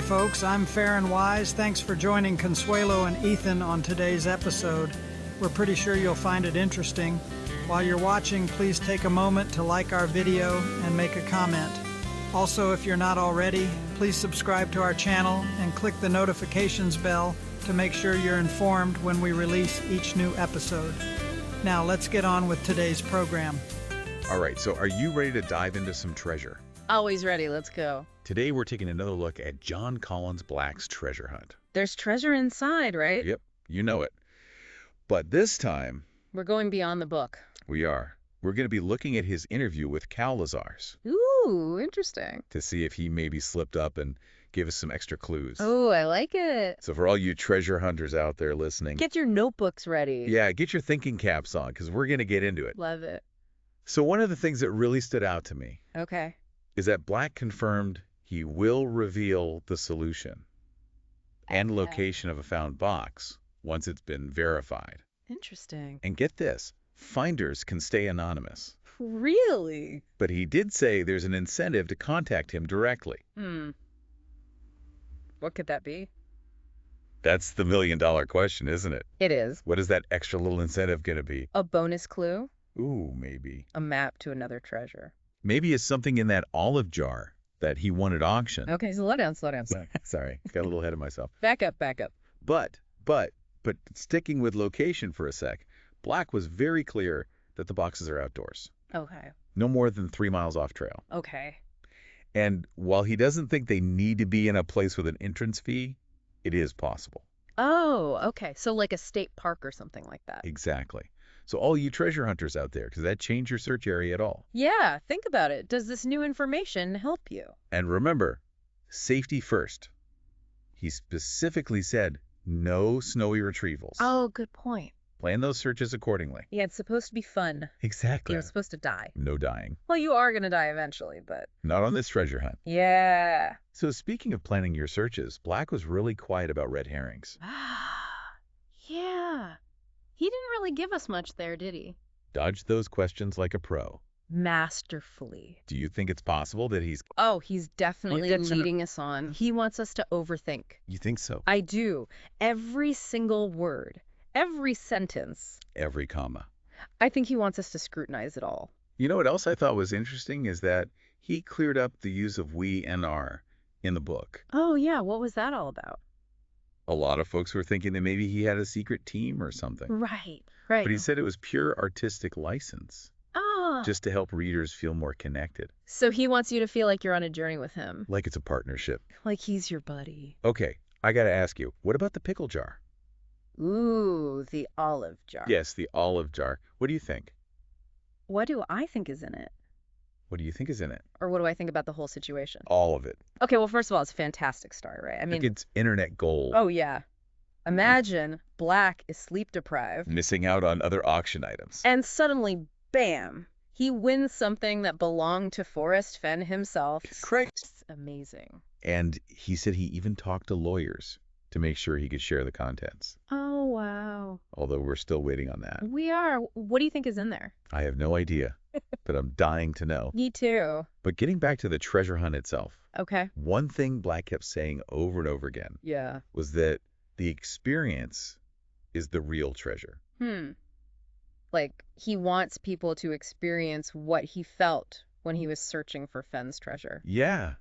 folks. I'm Fair and Wise. Thanks for joining Consuelo and Ethan on today's episode. We're pretty sure you'll find it interesting. While you're watching, please take a moment to like our video and make a comment. Also, if you're not already, please subscribe to our channel and click the notifications bell to make sure you're informed when we release each new episode. Now, let's get on with today's program. All right, so are you ready to dive into some treasure? Always ready. Let's go. Today, we're taking another look at John Collins Black's treasure hunt. There's treasure inside, right? Yep, you know it. But this time, We're going beyond the book. we are. We're going to be looking at his interview with Cowlazars Ooh, interesting. to see if he maybe slipped up and gave us some extra clues. Oh, I like it. So for all you treasure hunters out there listening, Get your notebooks ready. yeah, get your thinking caps on because we're going to get into it. Love it. So one of the things that really stood out to me Okay. is that Black confirmed he will reveal the solution and Okay. location of a found box once it's been verified. Interesting. And get this, finders can stay anonymous. Really? But he did say there's an incentive to contact him directly. What could that be? That's the million-dollar question, isn't it? It is. What is that extra little incentive going to be? A bonus clue? Ooh, maybe. A map to another treasure. Maybe it's something in that olive jar that he won at auction. Okay, slow down. Sorry, got a little ahead of myself. Back up. But sticking with location for a sec, Black was very clear that the boxes are outdoors. Okay. No more than 3 miles off trail. Okay. And while he doesn't think they need to be in a place with an entrance fee, it is possible. Oh, okay. So like a state park or something like that. Exactly. So all you treasure hunters out there, does that change your search area at all? Yeah, think about it. Does this new information help you? And remember, safety first. He specifically said no snowy retrievals. Oh, good point. Plan those searches accordingly. Yeah, it's supposed to be fun. Exactly. You're supposed to die. No dying. Well, you are going to die eventually, but... Not on this treasure hunt. Yeah. So speaking of planning your searches, Black was really quiet about red herrings. Yeah. He didn't really give us much there, did he? Dodged those questions like a pro. Masterfully. Do you think it's possible that he's... Oh, he's definitely Well, that's leading us on. He wants us to overthink. You think so? I do. Every single word. Every sentence. Every comma. I think he wants us to scrutinize it all. You know what else I thought was interesting is that he cleared up the use of we and our in the book. Oh, yeah. What was that all about? A lot of folks were thinking that maybe he had a secret team or something. Right. But he said it was pure artistic license, Ah. just to help readers feel more connected. So he wants you to feel like you're on a journey with him. Like it's a partnership. Like he's your buddy. Okay, I gotta ask you, what about the pickle jar? Ooh, the olive jar. Yes, the olive jar. What do you think? What do I think is in it? What do you think is in it? Or what do I think about the whole situation? All of it. Okay, well, first of all, it's a fantastic story, right? I Like mean, it's internet gold. oh, yeah. Imagine Black is sleep deprived, Missing out on other auction items. and suddenly, bam, he wins something that belonged to Forrest Fenn himself. Correct. It's amazing. And he said he even talked to lawyers to make sure he could share the contents. Oh, wow. Although we're still waiting on that. We are. What do you think is in there? I have no idea, but I'm dying to know. Me too. But getting back to the treasure hunt itself, Okay. one thing Black kept saying over and over again Yeah. was that the experience is the real treasure. Like, he wants people to experience what he felt when he was searching for Fenn's treasure. Yeah,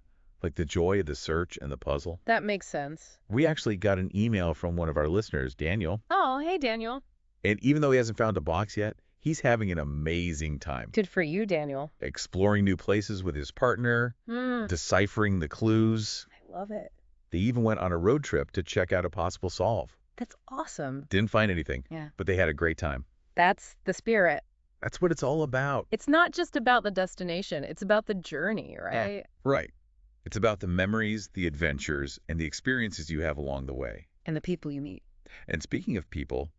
like the joy of the search and the puzzle. That makes sense. We actually got an email from one of our listeners, Daniel, Oh, hey, Daniel. and even though he hasn't found a box yet, he's having an amazing time. Good for you, Daniel. Exploring new places with his partner, deciphering the clues. I love it. They even went on a road trip to check out a possible solve. That's awesome. Didn't find anything, Yeah. but they had a great time. That's the spirit. That's what it's all about. It's not just about the destination. It's about the journey, right? Right. It's about the memories, the adventures, and the experiences you have along the way. And the people you meet. And speaking of people,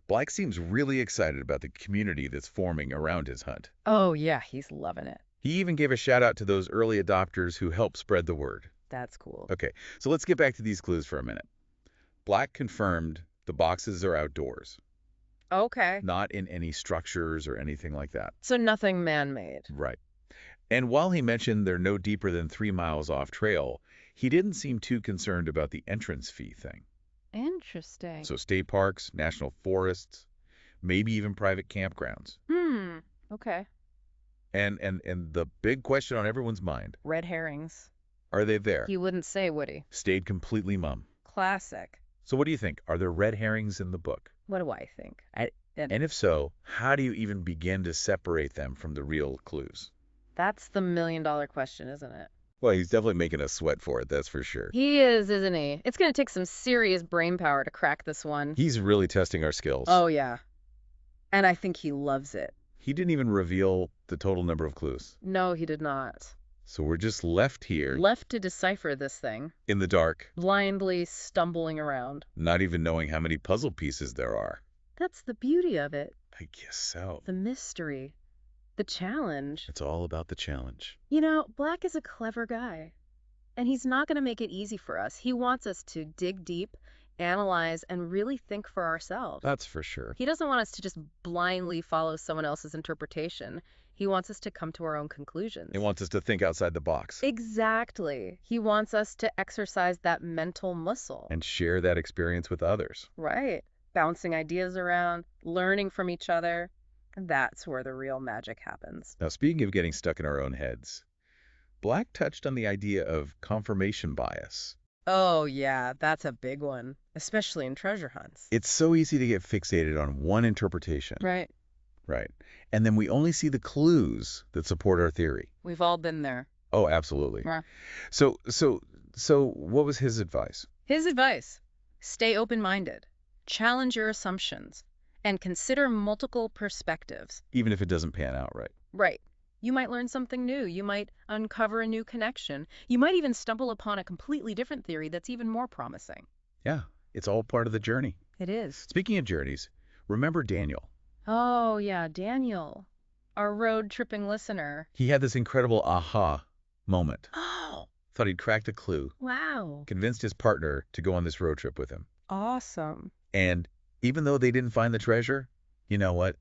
Black seems really excited about the community that's forming around his hunt. Oh, yeah. He's loving it. He even gave a shout out to those early adopters who helped spread the word. That's cool. Okay, so let's get back to these clues for a minute. Black confirmed the boxes are outdoors, Okay. not in any structures or anything like that. So nothing man-made. Right. And while he mentioned they're no deeper than 3 miles off trail, He didn't seem too concerned about the entrance fee thing. Interesting. So state parks, national forests, maybe even private campgrounds. Okay. And the big question on everyone's mind, Red herrings. are they there? He wouldn't say, would he? Stayed completely mum. Classic. So what do you think? Are there red herrings in the book? What do I think? And if so, how do you even begin to separate them from the real clues? That's the million-dollar question, isn't it? Well, he's definitely making us sweat for it, that's for sure. He is, isn't he? It's going to take some serious brain power to crack this one. He's really testing our skills. Oh, yeah. And I think he loves it. He didn't even reveal the total number of clues. No, he did not. So we're just left here Left to decipher this thing, in the dark, blindly stumbling around. not even knowing how many puzzle pieces there are. That's the beauty of it. I guess so. The mystery. The challenge. It's all about the challenge. You know, Black is a clever guy. And he's not going to make it easy for us. He wants us to dig deep, analyze, and really think for ourselves. That's for sure. He doesn't want us to just blindly follow someone else's interpretation. He wants us to come to our own conclusions. He wants us to think outside the box. Exactly. He wants us to exercise that mental muscle. And share that experience with others. Right. Bouncing ideas around, learning from each other. That's where the real magic happens. Now, speaking of getting stuck in our own heads, Black touched on the idea of confirmation bias. Oh, yeah, that's a big one, especially in treasure hunts. It's so easy to get fixated on one interpretation. Right. Right. And then we only see the clues that support our theory. We've all been there. Oh, absolutely. Yeah. So what was his advice? His advice: stay open-minded, challenge your assumptions, and consider multiple perspectives. Even if it doesn't pan out right. Right. You might learn something new. You might uncover a new connection. You might even stumble upon a completely different theory that's even more promising. Yeah, it's all part of the journey. It is. Speaking of journeys, remember Daniel. Oh, yeah, Daniel, our road-tripping listener. He had this incredible aha moment. Oh, Thought he'd cracked a clue, wow. convinced his partner to go on this road trip with him. Awesome. And even though they didn't find the treasure, you know what?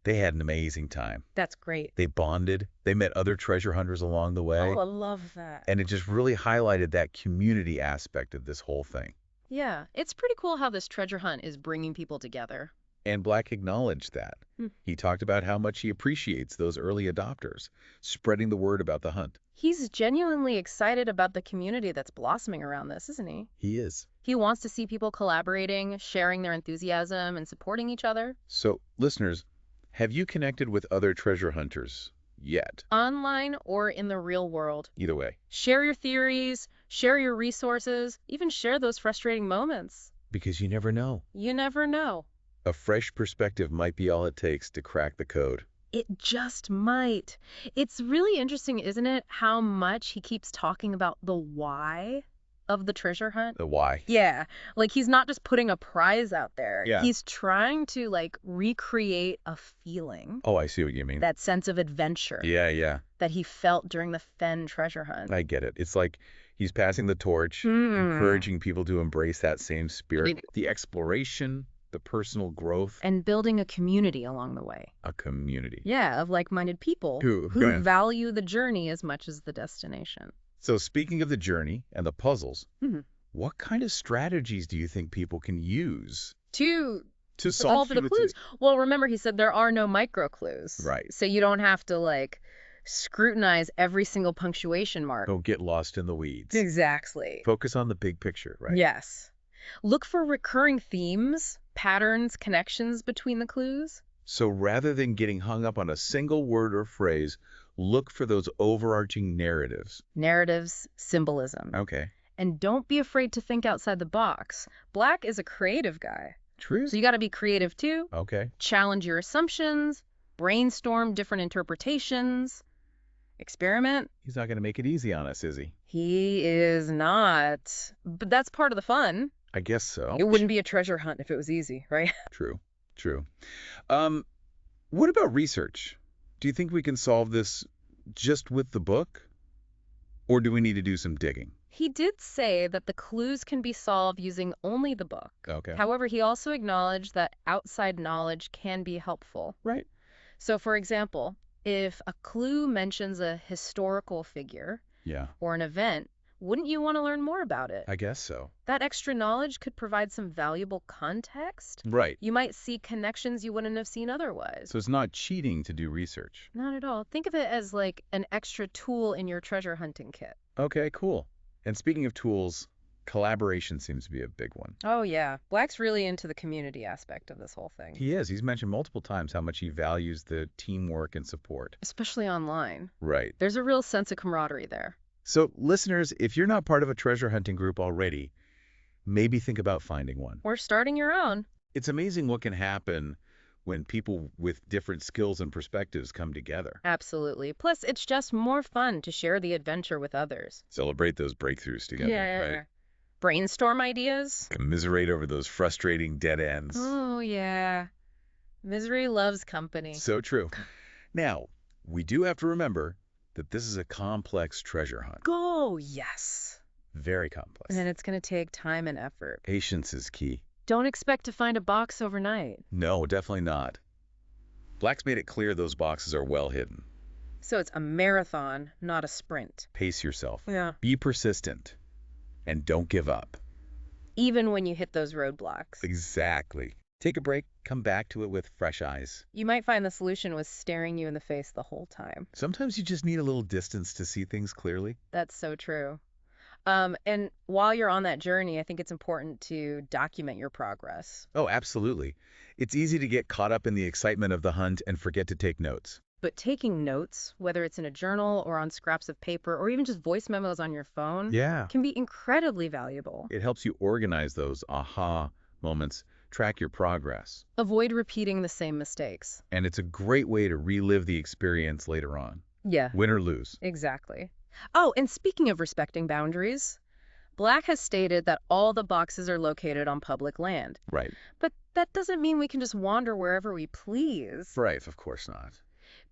They had an amazing time. That's great. They bonded. They met other treasure hunters along the way. Oh, I love that. And it just really highlighted that community aspect of this whole thing. Yeah, it's pretty cool how this treasure hunt is bringing people together. And Black acknowledged that. He talked about how much he appreciates those early adopters, spreading the word about the hunt. He's genuinely excited about the community that's blossoming around this, isn't he? He is. He wants to see people collaborating, sharing their enthusiasm, and supporting each other. So, listeners, have you connected with other treasure hunters yet? Online or in the real world. Either way. Share your theories, share your resources, even share those frustrating moments. Because you never know. You never know. A fresh perspective might be all it takes to crack the code. It just might. It's really interesting, isn't it, how much he keeps talking about the why of the treasure hunt? The why. Yeah, like he's not just putting a prize out there. Yeah. He's trying to recreate a feeling, Oh, I see what you mean. that sense of adventure Yeah. that he felt during the Fen treasure hunt. I get it. It's like he's passing the torch, encouraging people to embrace that same spirit. The exploration, the personal growth, And building a community along the way. a community. Yeah, of like-minded people Who value the journey as much as the destination. So speaking of the journey and the puzzles, Mhm. what kind of strategies do you think people can use To to solve solve the clues. Well, remember he said there are no micro clues. Right. So you don't have to scrutinize every single punctuation mark. Don't get lost in the weeds. Exactly. Focus on the big picture, right? Yes. Look for recurring themes, patterns, connections between the clues. So rather than getting hung up on a single word or phrase, look for those overarching narratives. Narratives, symbolism. Okay. And don't be afraid to think outside the box. Black is a creative guy. True. So you got to be creative too. Okay. Challenge your assumptions, brainstorm different interpretations, experiment. He's not going to make it easy on us, is he? He is not. But that's part of the fun. I guess so. It wouldn't be a treasure hunt if it was easy, right? True. What about research? Do you think we can solve this just with the book? Or do we need to do some digging? He did say that the clues can be solved using only the book. Okay. However, he also acknowledged that outside knowledge can be helpful. Right. So, for example, if a clue mentions a historical figure Yeah. or an event, wouldn't you want to learn more about it? I guess so. That extra knowledge could provide some valuable context. Right. You might see connections you wouldn't have seen otherwise. So it's not cheating to do research. Not at all. Think of it as like an extra tool in your treasure hunting kit. Okay, cool. And speaking of tools, collaboration seems to be a big one. Oh, yeah. Black's really into the community aspect of this whole thing. He is. He's mentioned multiple times how much he values the teamwork and support. Especially online. Right. There's a real sense of camaraderie there. So, listeners, if you're not part of a treasure hunting group already, maybe think about finding one. Or starting your own. It's amazing what can happen when people with different skills and perspectives come together. Absolutely. Plus, it's just more fun to share the adventure with others. Celebrate those breakthroughs together, right? Brainstorm ideas. Commiserate over those frustrating dead ends. Oh, yeah. Misery loves company. So true. Now, we do have to remember that this is a complex treasure hunt. Go, yes. Very complex. And it's going to take time and effort. Patience is key. Don't expect to find a box overnight. No, definitely not. Black's made it clear those boxes are well hidden. So it's a marathon, not a sprint. Pace yourself. Yeah. Be persistent. And don't give up. Even when you hit those roadblocks. Exactly. Take a break, come back to it with fresh eyes. You might find the solution was staring you in the face the whole time. Sometimes you just need a little distance to see things clearly. That's so true. And while you're on that journey, I think it's important to document your progress. Oh, absolutely. It's easy to get caught up in the excitement of the hunt and forget to take notes. But taking notes, whether it's in a journal or on scraps of paper or even just voice memos on your phone, can be incredibly valuable. It helps you organize those aha moments, track your progress. Avoid repeating the same mistakes. And it's a great way to relive the experience later on. Yeah. Win or lose. Exactly. Oh, and speaking of respecting boundaries, Black has stated that all the boxes are located on public land. Right. But that doesn't mean we can just wander wherever we please. Right, of course not.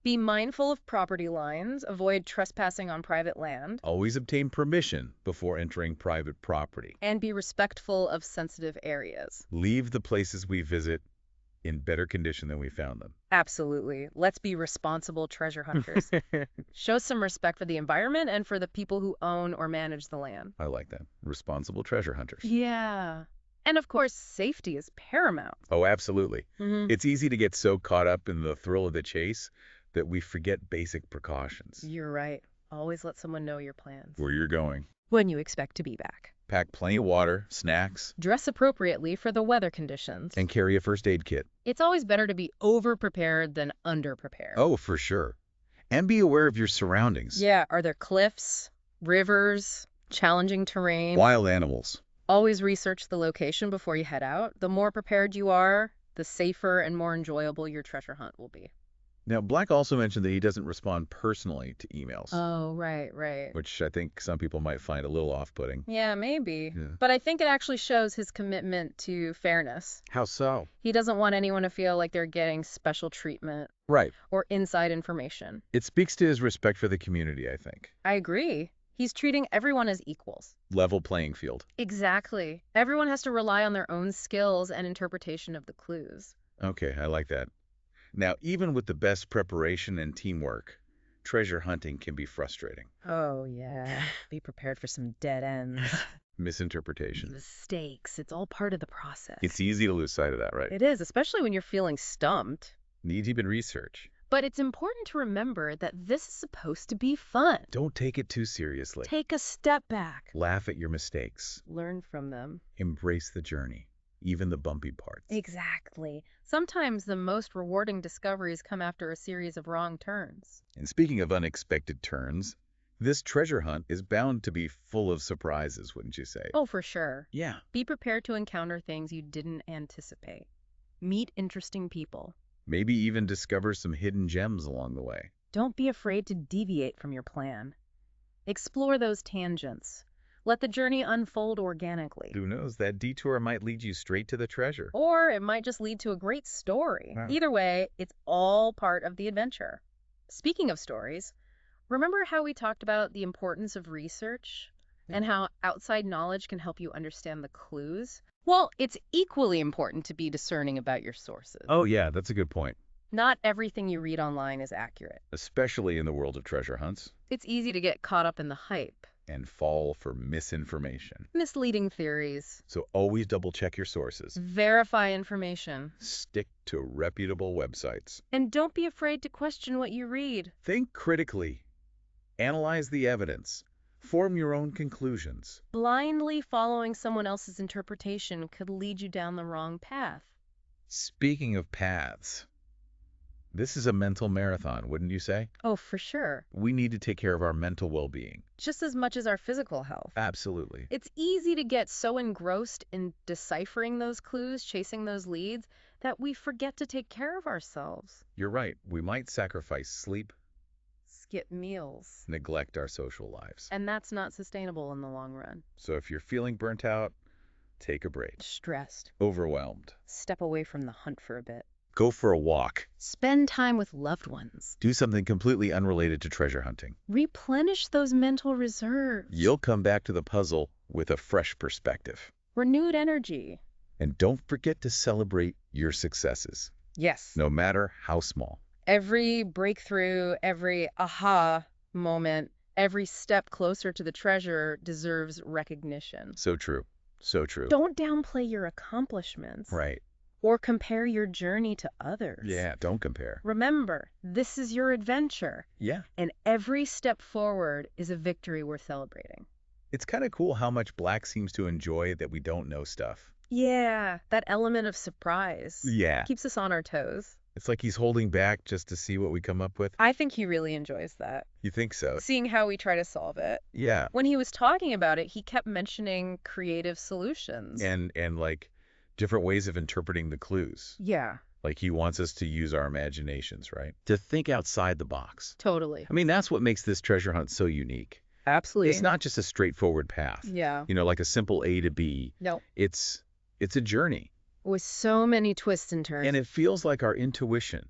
Be mindful of property lines, avoid trespassing on private land. Always obtain permission before entering private property. And be respectful of sensitive areas. Leave the places we visit in better condition than we found them. Absolutely. Let's be responsible treasure hunters. Show some respect for the environment and for the people who own or manage the land. I like that. Responsible treasure hunters. Yeah. And of course, safety is paramount. Oh, absolutely. Mm-hmm. It's easy to get so caught up in the thrill of the chase that we forget basic precautions. You're right. Always let someone know your plans. Where you're going. When you expect to be back. Pack plenty of water, snacks. Dress appropriately for the weather conditions. And carry a first aid kit. It's always better to be over-prepared than under-prepared. Oh, for sure. And be aware of your surroundings. Yeah, are there cliffs, rivers, challenging terrain? Wild animals. Always research the location before you head out. The more prepared you are, the safer and more enjoyable your treasure hunt will be. Now, Black also mentioned that he doesn't respond personally to emails. Oh, right. Which I think some people might find a little off-putting. Yeah, maybe. Yeah. But I think it actually shows his commitment to fairness. How so? He doesn't want anyone to feel like they're getting special treatment Right. or inside information. It speaks to his respect for the community, I think. I agree. He's treating everyone as equals. Level playing field. Exactly. Everyone has to rely on their own skills and interpretation of the clues. Okay, I like that. Now, even with the best preparation and teamwork, treasure hunting can be frustrating. Oh, yeah. Be prepared for some dead ends. Misinterpretation. Mistakes. It's all part of the process. It's easy to lose sight of that, right? It is, especially when you're feeling stumped. Knee-deep in research. But it's important to remember that this is supposed to be fun. Don't take it too seriously. Take a step back. Laugh at your mistakes. Learn from them. Embrace the journey, even the bumpy parts. Exactly. Sometimes the most rewarding discoveries come after a series of wrong turns. And speaking of unexpected turns, this treasure hunt is bound to be full of surprises, wouldn't you say? Oh, for sure. Yeah. Be prepared to encounter things you didn't anticipate. Meet interesting people. Maybe even discover some hidden gems along the way. Don't be afraid to deviate from your plan. Explore those tangents. Let the journey unfold organically. Who knows, that detour might lead you straight to the treasure. Or it might just lead to a great story. Wow. Either way, it's all part of the adventure. Speaking of stories, remember how we talked about the importance of research and how outside knowledge can help you understand the clues? Well, it's equally important to be discerning about your sources. Oh yeah, that's a good point. Not everything you read online is accurate. Especially in the world of treasure hunts. It's easy to get caught up in the hype. and fall for misinformation. Misleading theories. So always double-check your sources. Verify information. Stick to reputable websites. And don't be afraid to question what you read. Think critically. Analyze the evidence. Form your own conclusions. Blindly following someone else's interpretation could lead you down the wrong path. Speaking of paths, this is a mental marathon, wouldn't you say? Oh, for sure. We need to take care of our mental well-being. Just as much as our physical health. Absolutely. It's easy to get so engrossed in deciphering those clues, chasing those leads, that we forget to take care of ourselves. You're right. We might sacrifice sleep, Skip meals. neglect our social lives. And that's not sustainable in the long run. So if you're feeling burnt out, take a break. Stressed. Overwhelmed, Step away from the hunt for a bit. go for a walk. Spend time with loved ones. Do something completely unrelated to treasure hunting. Replenish those mental reserves. You'll come back to the puzzle with a fresh perspective. Renewed energy. And don't forget to celebrate your successes, Yes. no matter how small. Every breakthrough, every aha moment, every step closer to the treasure deserves recognition. So true. So true. Don't downplay your accomplishments. Right. Or compare your journey to others. Yeah, don't compare. Remember, this is your adventure, Yeah. and every step forward is a victory worth celebrating. It's kind of cool how much Black seems to enjoy that we don't know stuff. Yeah, that element of surprise Yeah. keeps us on our toes. It's like he's holding back just to see what we come up with. I think he really enjoys that, You think so? seeing how we try to solve it. Yeah. When he was talking about it, he kept mentioning creative solutions. And like different ways of interpreting the clues. Yeah, Like he wants us to use our imaginations, right? To think outside the box. totally. I mean, that's what makes this treasure hunt so unique. Absolutely. It's not just a straightforward path. Yeah. You know, like a simple A to B. No. It's a journey. With so many twists and turns. And it feels like our intuition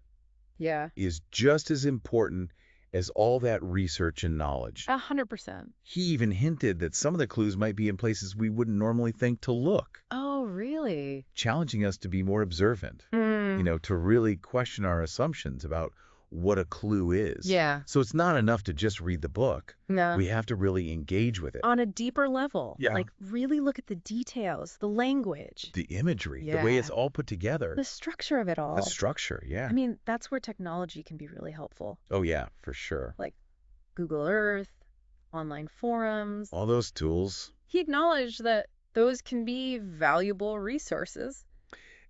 Yeah. is just as important as all that research and knowledge. 100%. He even hinted that some of the clues might be in places we wouldn't normally think to look, Oh, really? challenging us to be more observant, you know, to really question our assumptions about what a clue is. Yeah. So it's not enough to just read the book. No. We have to really engage with it. On a deeper level. Yeah. Like, really look at the details, the language, The imagery, the way Yeah. it's all put together, the structure of it all. the structure, yeah. I mean, that's where technology can be really helpful. Oh, yeah, for sure. Like Google Earth, online forums. All those tools, He acknowledged that those can be valuable resources.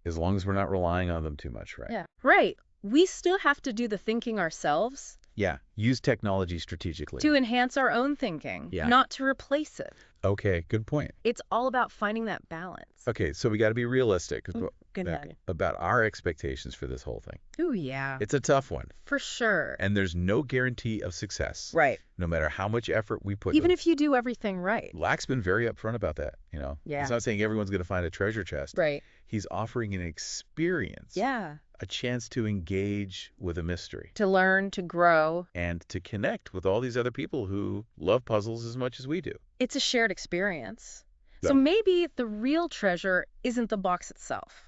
as long as we're not relying on them too much, right? Yeah. Right. We still have to do the thinking ourselves Yeah, use technology strategically. to enhance our own thinking, Yeah. not to replace it. Okay, good point. It's all about finding that balance. Okay, so we got to be realistic Good night. about our expectations for this whole thing. Ooh, yeah. It's a tough one, For sure. and there's no guarantee of success, Right. no matter how much effort we put. Even if you do everything right. Lack's been very upfront about that, you know. Yeah. He's not saying everyone's going to find a treasure chest. Right. He's offering an experience, Yeah. a chance to engage with a mystery To learn, to grow. and to connect with all these other people who love puzzles as much as we do. It's a shared experience. Yeah. So maybe the real treasure isn't the box itself.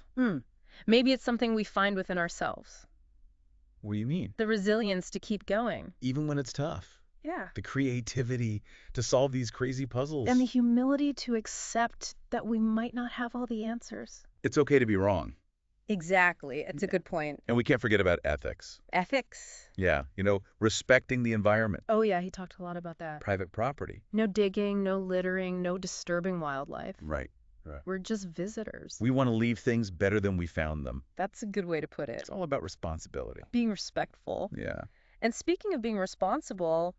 Maybe it's something we find within ourselves. What do you mean? The resilience to keep going. Even when it's tough. Yeah. The creativity to solve these crazy puzzles. And the humility to accept that we might not have all the answers. It's okay to be wrong. Exactly. It's a good point. And we can't forget about ethics. Ethics. Yeah, you know, respecting the environment, Oh, yeah, he talked a lot about that. private property. No digging, no littering, no disturbing wildlife. Right. We're just visitors. We want to leave things better than we found them. That's a good way to put it. It's all about responsibility. Being respectful. Yeah. And speaking of being responsible,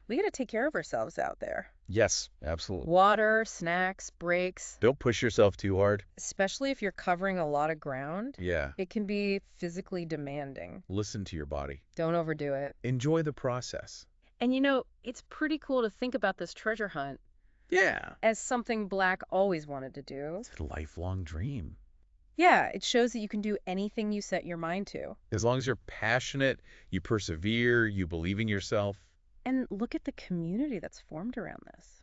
we got to take care of ourselves out there. Yes, absolutely. Water, snacks, breaks, Don't push yourself too hard. especially if you're covering a lot of ground. Yeah. It can be physically demanding. Listen to your body. Don't overdo it. Enjoy the process. And you know, it's pretty cool to think about this treasure hunt Yeah. as something Black always wanted to do. It's a lifelong dream. Yeah, it shows that you can do anything you set your mind to. As long as you're passionate, you persevere, you believe in yourself. And look at the community that's formed around this.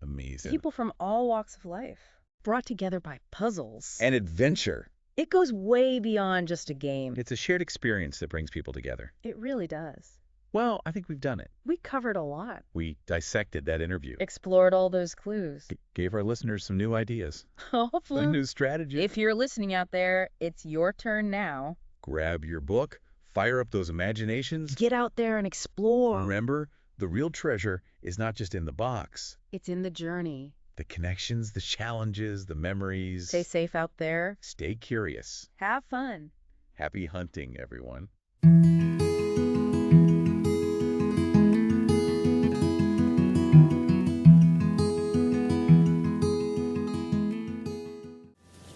Amazing. People from all walks of life, brought together by puzzles. And adventure. It goes way beyond just a game. It's a shared experience that brings people together. It really does. Well, I think we've done it. We covered a lot. We dissected that interview. Explored all those clues. Gave our listeners some new ideas. Hopefully. A new strategy. If you're listening out there, it's your turn now. Grab your book, fire up those imaginations. Get out there and explore. Remember, the real treasure is not just in the box. It's in the journey. The connections, the challenges, the memories. Stay safe out there. Stay curious. Have fun. Happy hunting, everyone.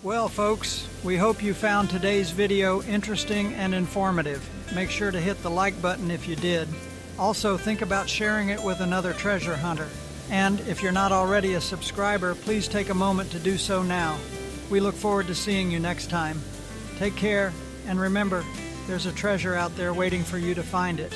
Well, folks, we hope you found today's video interesting and informative. Make sure to hit the like button if you did. Also, think about sharing it with another treasure hunter. And if you're not already a subscriber, please take a moment to do so now. We look forward to seeing you next time. Take care, and remember, there's a treasure out there waiting for you to find it.